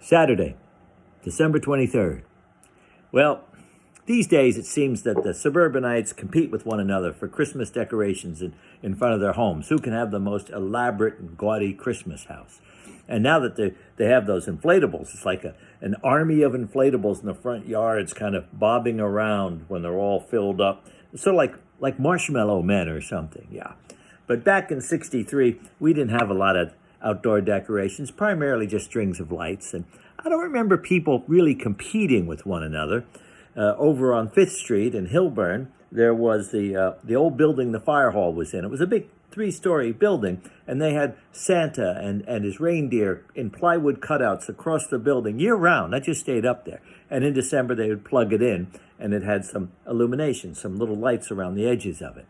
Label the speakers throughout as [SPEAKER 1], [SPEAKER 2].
[SPEAKER 1] Saturday, December 23rd. Well, these days it seems that the suburbanites compete with one another for Christmas decorations in front of their homes. Who can have the most elaborate and gaudy Christmas house? And now that they have those inflatables, it's like an army of inflatables in the front yards kind of bobbing around when they're all filled up. Sort of like marshmallow men or something, yeah. But back in '63, we didn't have a lot of outdoor decorations, primarily just strings of lights. And I don't remember people really competing with one another. Over on 5th Street in Hilburn, there was the old building the fire hall was in. It was a big 3-story building, and they had Santa and his reindeer in plywood cutouts across the building year-round. I just stayed up there. And in December, they would plug it in, and it had some illumination, some little lights around the edges of it.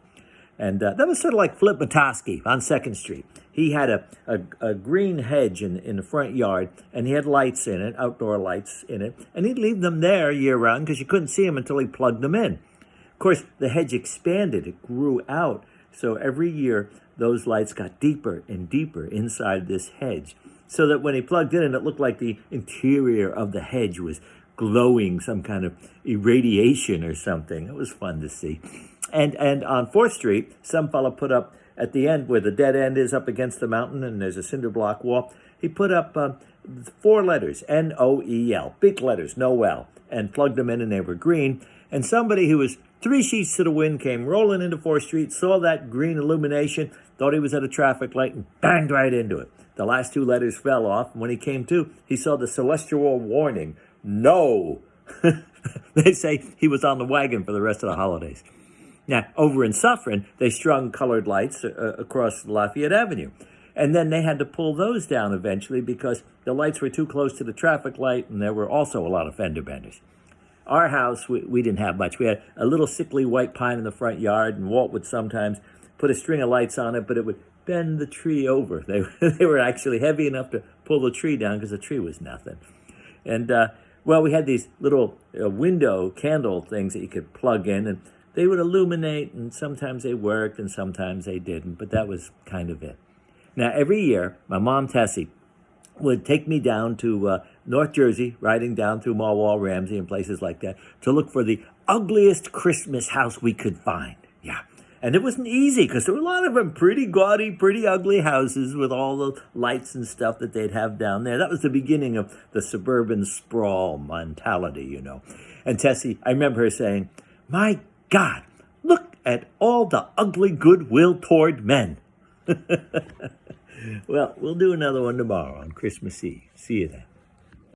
[SPEAKER 1] And that was sort of like Flip Matoski on 2nd Street. He had a green hedge in the front yard, and he had lights in it, outdoor lights in it, and he'd leave them there year-round because you couldn't see them until he plugged them in. Of course, the hedge expanded. It grew out. So every year, those lights got deeper and deeper inside this hedge, so that when he plugged it in, it looked like the interior of the hedge was glowing, some kind of irradiation or something. It was fun to see. And on 4th Street, some fella put up at the end where the dead end is up against the mountain and there's a cinder block wall, he put up 4 letters, N-O-E-L, big letters, Noel, and plugged them in and they were green. And somebody who was 3 sheets to the wind came rolling into 4th Street, saw that green illumination, thought he was at a traffic light and banged right into it. The last 2 letters fell off, and when he came to, he saw the celestial warning, no. They say he was on the wagon for the rest of the holidays. Now, over in Suffern, they strung colored lights across Lafayette Avenue. And then they had to pull those down eventually because the lights were too close to the traffic light, and there were also a lot of fender benders. Our house, we didn't have much. We had a little sickly white pine in the front yard, and Walt would sometimes put a string of lights on it, but it would bend the tree over. They were actually heavy enough to pull the tree down because the tree was nothing. And, well, we had these little window candle things that you could plug in, and they would illuminate, and sometimes they worked, and sometimes they didn't, but that was kind of it. Now, every year, my mom, Tessie, would take me down to North Jersey, riding down through Marwall, Ramsey, and places like that, to look for the ugliest Christmas house we could find. Yeah. And it wasn't easy, because there were a lot of them pretty gaudy, pretty ugly houses with all the lights and stuff that they'd have down there. That was the beginning of the suburban sprawl mentality, you know. And Tessie, I remember her saying, "My God, look at all the ugly goodwill toward men." Well, we'll do another one tomorrow on Christmas Eve. See you then.